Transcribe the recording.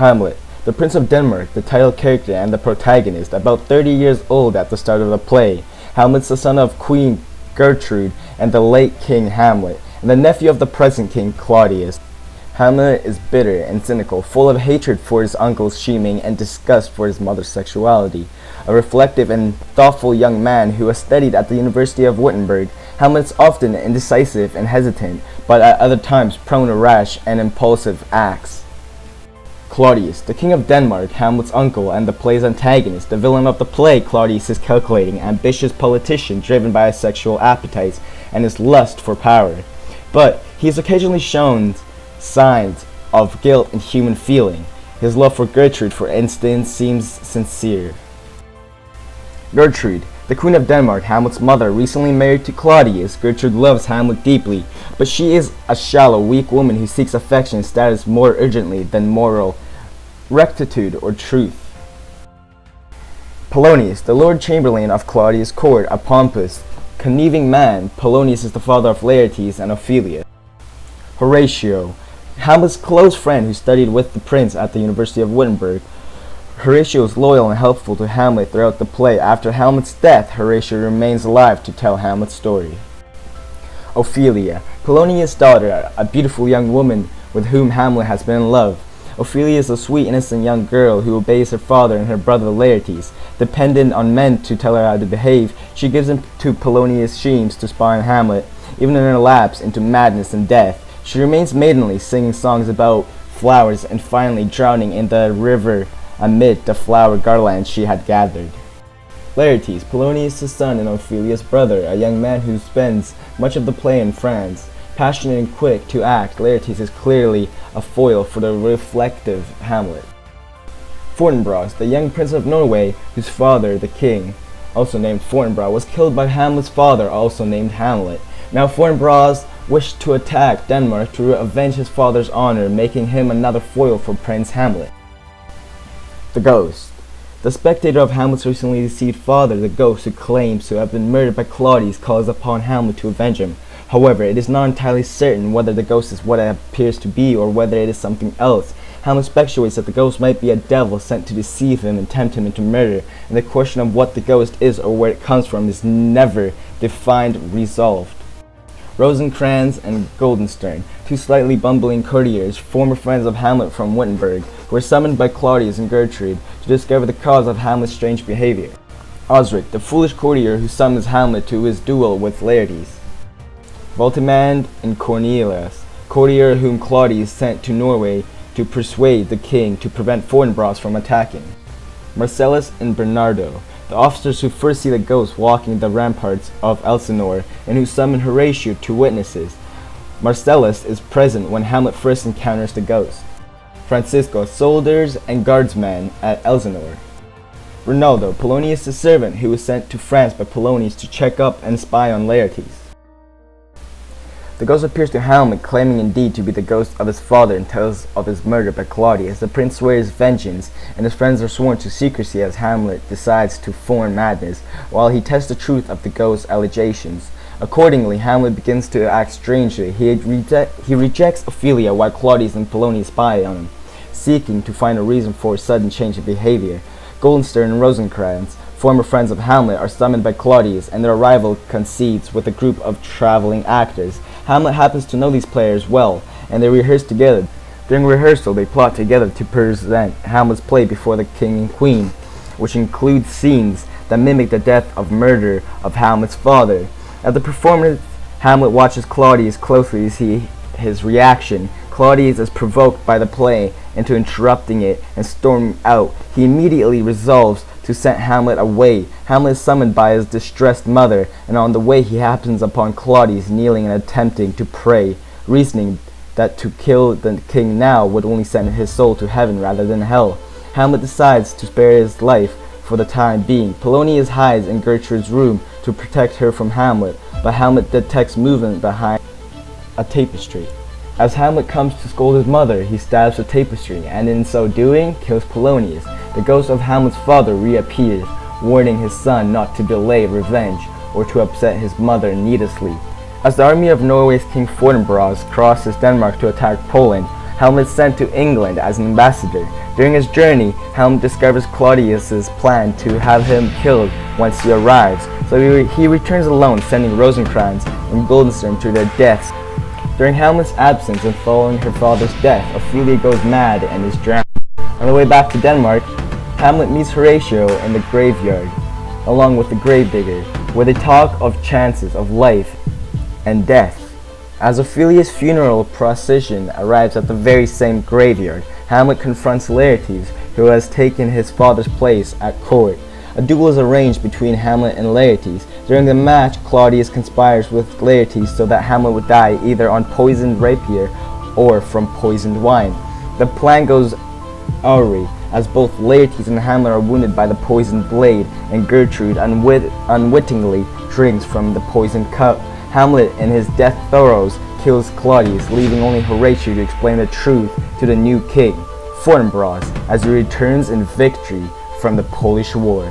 Hamlet, the Prince of Denmark, the title character and the protagonist, about 30 years old at the start of the play. Hamlet's the son of Queen Gertrude and the late King Hamlet, and the nephew of the present King Claudius. Hamlet is bitter and cynical, full of hatred for his uncle's scheming and disgust for his mother's sexuality. A reflective and thoughtful young man who has studied at the University of Wittenberg, Hamlet is often indecisive and hesitant, but at other times prone to rash and impulsive acts. Claudius, the King of Denmark, Hamlet's uncle and the play's antagonist. The villain of the play, Claudius is calculating, ambitious politician driven by his sexual appetites and his lust for power. But he is occasionally shown signs of guilt and human feeling. His love for Gertrude, for instance, seems sincere. Gertrude, the Queen of Denmark, Hamlet's mother, recently married to Claudius. Gertrude loves Hamlet deeply, but she is a shallow, weak woman who seeks affection and status more urgently than moral rectitude or truth. Polonius, the Lord Chamberlain of Claudius' court, a pompous, conniving man. Polonius is the father of Laertes and Ophelia. Horatio, Hamlet's close friend who studied with the prince at the University of Wittenberg. Horatio is loyal and helpful to Hamlet throughout the play. After Hamlet's death, Horatio remains alive to tell Hamlet's story. Ophelia, Polonius' daughter, a beautiful young woman with whom Hamlet has been in love. Ophelia is a sweet, innocent young girl who obeys her father and her brother Laertes. Dependent on men to tell her how to behave, she gives in to Polonius' schemes to spy on Hamlet. Even in her lapse into madness and death, she remains maidenly, singing songs about flowers and finally drowning in the river amid the flower garlands she had gathered. Laertes, Polonius' son and Ophelia's brother, a young man who spends much of the play in France. Passionate and quick to act, Laertes is clearly a foil for the reflective Hamlet. Fortinbras, the young prince of Norway, whose father, the king, also named Fortinbras, was killed by Hamlet's father, also named Hamlet. Now Fortinbras wished to attack Denmark to avenge his father's honor, making him another foil for Prince Hamlet. The Ghost, the spectator of Hamlet's recently deceased father, the ghost who claims to have been murdered by Claudius, calls upon Hamlet to avenge him. However, it is not entirely certain whether the ghost is what it appears to be or whether it is something else. Hamlet speculates that the ghost might be a devil sent to deceive him and tempt him into murder, and the question of what the ghost is or where it comes from is never defined, resolved. Rosencrantz and Guildenstern, two slightly bumbling courtiers, former friends of Hamlet from Wittenberg, who were summoned by Claudius and Gertrude to discover the cause of Hamlet's strange behavior. Osric, the foolish courtier who summons Hamlet to his duel with Laertes. Voltimand and Cornelius, courtier whom Claudius sent to Norway to persuade the king to prevent Fortinbras from attacking. Marcellus and Bernardo, the officers who first see the ghost walking the ramparts of Elsinore and who summon Horatio to witnesses. Marcellus is present when Hamlet first encounters the ghost. Francisco, soldiers and guardsmen at Elsinore. Rinaldo, Polonius' servant who was sent to France by Polonius to check up and spy on Laertes. The ghost appears to Hamlet, claiming indeed to be the ghost of his father, and tells of his murder by Claudius. The prince swears vengeance, and his friends are sworn to secrecy as Hamlet decides to form madness, while he tests the truth of the ghost's allegations. Accordingly, Hamlet begins to act strangely. He rejects Ophelia while Claudius and Polonius spy on him, seeking to find a reason for his sudden change of behavior. Guildenstern and Rosencrantz, former friends of Hamlet, are summoned by Claudius, and their arrival coincides with a group of traveling actors. Hamlet happens to know these players well, and they rehearse together. During rehearsal, they plot together to present Hamlet's play before the king and queen, which includes scenes that mimic the death or murder of Hamlet's father. At the performance, Hamlet watches Claudius closely to see his reaction. Claudius is provoked by the play into interrupting it and storming out. He immediately resolves to send Hamlet away. Hamlet is summoned by his distressed mother, and on the way he happens upon Claudius kneeling and attempting to pray, reasoning that to kill the king now would only send his soul to heaven rather than hell. Hamlet decides to spare his life for the time being. Polonius hides in Gertrude's room to protect her from Hamlet, but Hamlet detects movement behind a tapestry. As Hamlet comes to scold his mother, he stabs the tapestry, and in so doing, kills Polonius. The ghost of Hamlet's father reappears, warning his son not to delay revenge or to upset his mother needlessly. As the army of Norway's King Fortinbras crosses Denmark to attack Poland, Hamlet is sent to England as an ambassador. During his journey, Hamlet discovers Claudius's plan to have him killed once he arrives, so he returns alone, sending Rosencrantz and Guildenstern to their deaths. During Hamlet's absence and following her father's death, Ophelia goes mad and is drowned. On the way back to Denmark, Hamlet meets Horatio in the graveyard, along with the gravedigger, where they talk of chances of life and death. As Ophelia's funeral procession arrives at the very same graveyard, Hamlet confronts Laertes, who has taken his father's place at court. A duel is arranged between Hamlet and Laertes. During the match, Claudius conspires with Laertes so that Hamlet would die either on poisoned rapier or from poisoned wine. The plan goes awry, as both Laertes and Hamlet are wounded by the poisoned blade, and Gertrude unwittingly drinks from the poisoned cup. Hamlet, in his death throes, kills Claudius, leaving only Horatio to explain the truth to the new king, Fortinbras, as he returns in victory from the Polish War.